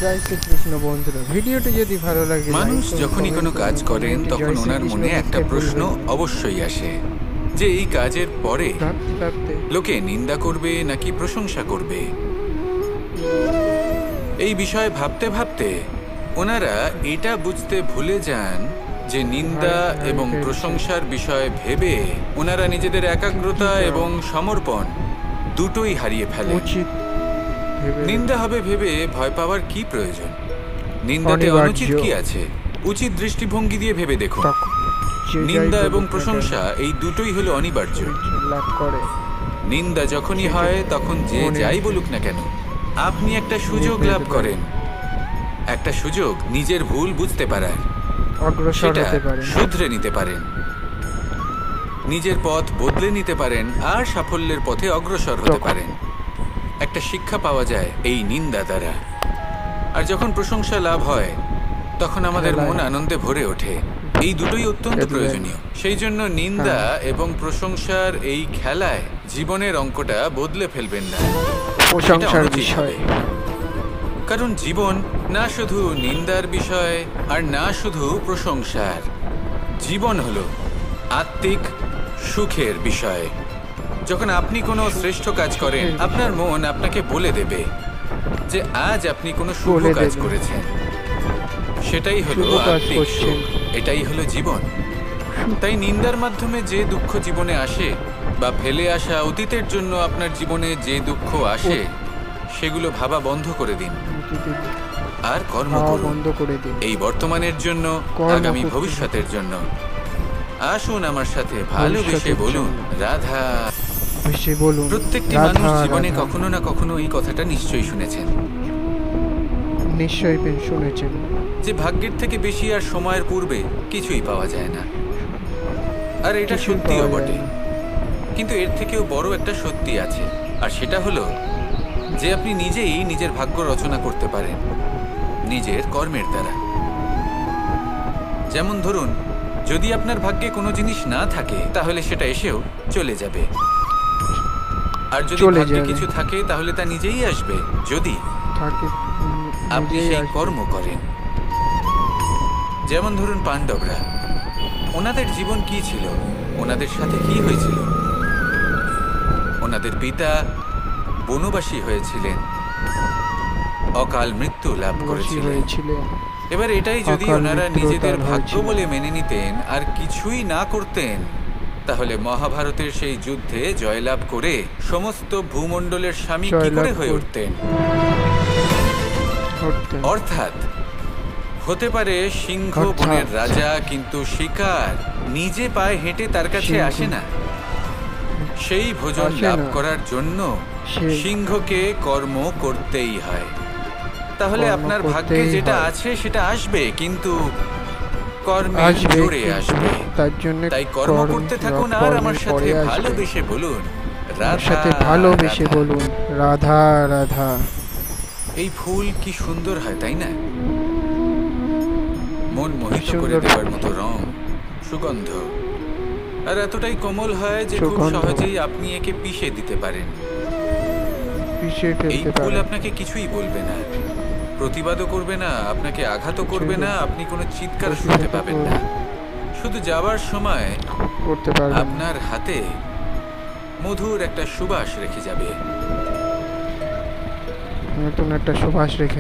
জয় শ্রীকৃষ্ণ বন্ধুরা, ভিডিওটি যদি ভালো লাগে, মানুষ যখনই কোনো কাজ করেন তখন ওনার মনে একটা প্রশ্ন অবশ্যই আসে যে এই কাজের পরে লোকে নিন্দা করবে নাকি প্রশংসা করবে। এই বিষয়ে ভাবতে ভাবতে ওনারা এটা বুঝতে ভুলে যান যে নিন্দা এবং প্রশংসার বিষয় ভেবে ওনারা নিজেদের একাগ্রতা এবং সমর্পণ দুটোই হারিয়ে ফেলে। নিন্দা হবে ভেবে ভয় পাওয়ার কি প্রয়োজন? নিন্দাতে অনুচিত কি আছে? উচিত দৃষ্টিভঙ্গি দিয়ে ভেবে দেখুন। নিন্দা এবং প্রশংসা এই দুটোই হলো অনিবার্য। নিন্দা যখনই হয় তখন যে যাই বলুক না কেন, আপনি একটা সুযোগ লাভ করেন, একটা সুযোগ নিজের ভুল বুঝতে পারার, সেটা শুধরে নিতে পারেন, নিজের পথ বদলে নিতে পারেন আর সাফল্যের পথে অগ্রসর হতে পারেন। একটা শিক্ষা পাওয়া যায় এই নিন্দা দ্বারা। আর যখন প্রশংসা লাভ হয় তখন আমাদের মন আনন্দে ভরে ওঠে। এই দুটোই অত্যন্ত প্রয়োজনীয়। সেই জন্য নিন্দা এবং প্রশংসার এই খেলায় জীবনের অঙ্কটা বদলে ফেলবেন না। কারণ জীবন না শুধু নিন্দার বিষয় আর না শুধু প্রশংসার। জীবন হলো আত্মিক সুখের বিষয়। যখন আপনি কোনো শ্রেষ্ঠ কাজ করেন, আপনার মন আপনাকে বলে দেবে যে আজ আপনি কোনো শুভ কাজ করেছেন। সেটাই হলো আত্মিক সুখ, এটাই হলো জীবন। তাই নিন্দার মাধ্যমে যে দুঃখ জীবনে আসে বা ফেলে আসা অতীতের জন্য আপনার জীবনে যে দুঃখ আসে, সেগুলো ভাবা বন্ধ করে দিন আর কর্ম বন্ধ করে দিন এই বর্তমানের জন্য, আগামী ভবিষ্যতের জন্য। আসুন আমার সাথে ভালোবেসে বলুন রাধা। প্রত্যেকটি মানুষ জীবনে কখনো না কখনো এই কথাটা নিশ্চয়ই শুনেছেন, যে ভাগ্যের থেকে বেশি আর সময়ের পূর্বে কিছুই পাওয়া যায় না। আর এটা সত্যিও বটে, কিন্তু এর থেকেও বড় একটা সত্যি আছে, আর সেটা হলো যে আপনি নিজেই নিজের ভাগ্য রচনা করতে পারেন নিজের কর্মের দ্বারা। যেমন ধরুন, যদি আপনার ভাগ্যে কোনো জিনিস না থাকে তাহলে সেটা এসেও চলে যাবে, আর যদি ভাগ্যে কিছু থাকে তাহলে তা নিজেই আসবে, যদি আপনি সেই কর্ম করেন। যেমন ধরুন পাণ্ডবরা, ওনাদের জীবন কি ছিল, ওনাদের সাথে কি হয়েছিল? ওনাদের পিতা বনবাসী হয়েছিলেন, অকাল মৃত্যু লাভ করেছিলেন। এবার এটাই যদি ওনারা নিজেদের ভাগ্য বলে মেনে নিতেন আর কিছুই না করতেন, তাহলে মহাভারতের সেই যুদ্ধে জয়লাভ করে সমস্ত ভূমণ্ডলের স্বামী কি করে হয়ে উঠতেন? অর্থাৎ হতে পারে সিংহ বনের রাজা, কিন্তু শিকার নিজে পায়ে হেঁটে তার কাছে আসে না। সেই ভোজন লাভ করার জন্য সিংহকে কর্ম করতেই হয়। তাহলে আপনার ভাগ্যে যেটা আছে সেটা আসবে, কিন্তু কর্মের জোরে আসবে। তাই কর্ম করতে থাকুন আর আমার সাথে ভালোবেসে বলুন রাধা রাধা। এই ফুল কি সুন্দর হয়, তাই না? মন মোহিত করে দেওয়ার মতো রং, সুগন্ধ, আর এতটাই কোমল হয় যে খুব সহজেই আপনি একে পিষে দিতে পারেন। এই ফুল আপনাকে কিছুই বলবে না, প্রতিবাদও করবে না, আপনাকে আঘাতও করবে না, আপনি কোনো চিৎকার শুনতে পাবেন না। শুধু যাবার সময় আপনার হাতে মধুর একটা সুবাস রেখে যাবে।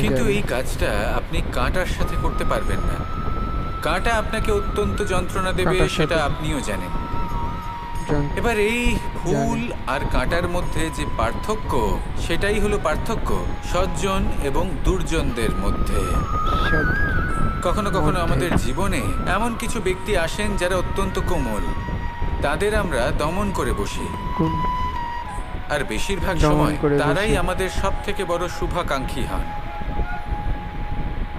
কিন্তু এই কাজটা আপনি কাঁটার সাথে করতে পারবেন না। কাঁটা আপনাকে অত্যন্ত যন্ত্রণা দেবে, সেটা আপনিও জানেন। এবার এই ফুল আর কাঁটার মধ্যে যে পার্থক্য, সেটাই হলো পার্থক্য সজ্জন এবং দুর্জনদের মধ্যে। কখনো কখনো আমাদের জীবনে এমন কিছু ব্যক্তি আসেন যারা অত্যন্ত কোমল, তাদের আমরা দমন করে বসি, আর বেশিরভাগ সময় তারাই আমাদের সব থেকে বড় শুভাকাঙ্ক্ষী হন।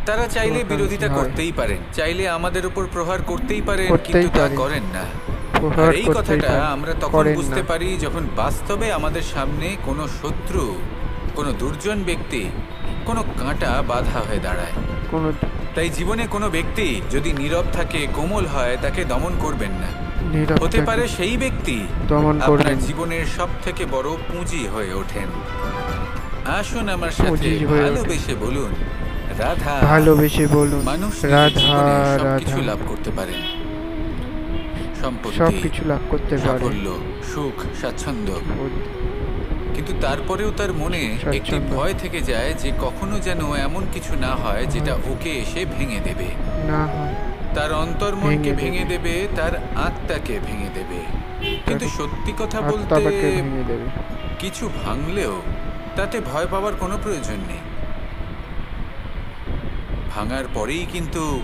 তারা চাইলে বিরোধিতা করতেই পারেন, চাইলে আমাদের উপর প্রহার করতেই পারেন, কিন্তু তা করেন না। আর এই কথাটা আমরা তখন বুঝতে পারি যখন বাস্তবে আমাদের সামনে কোনো শত্রু, কোনো দুর্জন ব্যক্তি, কোনো কাঁটা বাধা হয়ে দাঁড়ায়। তাই জীবনে কোনো ব্যক্তি যদি নীরব থাকে, কোমল হয়, তাকে দমন করবেন না। হতে পারে সেই ব্যক্তি আপনার জীবনের সব থেকে বড় পুঁজি হয়ে ওঠেন। আসুন আমার সাথে ভালোবেসে বলুন রাধা। ভালোবেসে বলুন মানুষ নিজের রাধা জীবনে রাধা। সবকিছু লাভ করতে পারেন, সম্পত্তি, সবকিছু লাভ করতে পারে, সাফল্য, সুখ, স্বাচ্ছন্দ্য, কিন্তু তারপরেও তার মনে একটি স্বাচ্ছন্দ্য। ভয় থেকে যায় যে কখনো যেন এমন কিছু না হয় যেটা ওকে এসে ভেঙে দেবে। না হয়, তার অন্তর্মনকে ভেঙে ভেঙে দেবে। দেবে, তার আত্মাকে ভেঙে দেবে। কিন্তু সত্যি কথা বলতে আত্মাটাকে ভেঙে দেবে। কিছু ভাঙলেও তাতে ভয় পাওয়ার কোনো প্রয়োজন নেই। ভাঙার পরেই কিন্তু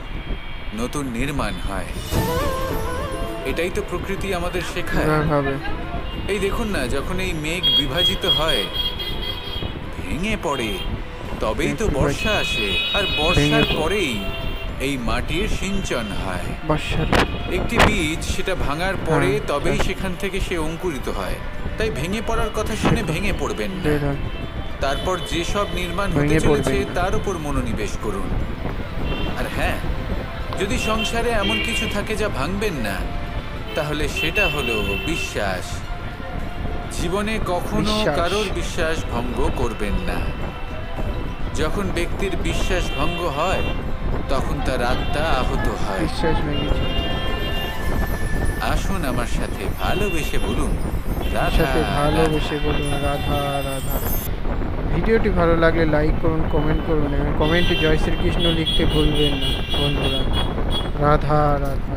নতুন নির্মাণ হয়। এটাই তো প্রকৃতি আমাদের শেখায়। ভাবে এই দেখুন না, যখন এই মেঘ বিভাজিত হয়, ভেঙে পড়ে, তবেই তো বর্ষা আসে। আর বর্ষার ভেঙে পড়ে। পরেই এই মাটির সিঞ্চন হয়। বর্ষার একটি বীজ সেটা ভাঙার পরে হ্যাঁ, তবেই হ্যাঁ। সেখান থেকে সে অঙ্কুরিত হয়। তাই ভেঙে পড়ার কথা শুনে ভেঙে পড়বেন না। বের হয়। তারপর যেসব নির্মাণ হতে ভেঙে চলেছে পড়বেন না। তার উপর মনোনিবেশ করুন। আর হ্যাঁ, যদি সংসারে এমন কিছু থাকে যা ভাঙবেন না, তাহলে সেটা হলো বিশ্বাস। জীবনে কখনো বিশ্বাস। কারোর বিশ্বাস ভঙ্গ করবেন না। যখন ব্যক্তির বিশ্বাস ভঙ্গ হয়, তখন তার আত্মা আহত হয়। বিশ্বাস ভেঙেছে। আসুন আমার সাথে ভালোবেসে বলুন রাধা সাথে ভালোবেসে বলুন রাধা রাধা। ভিডিওটি ভালো লাগলে লাইক করুন, কমেন্ট করুন এবং কমেন্টে জয় শ্রীকৃষ্ণ লিখতে ভুলবেন না বন্ধুরা। রাধা রাধা।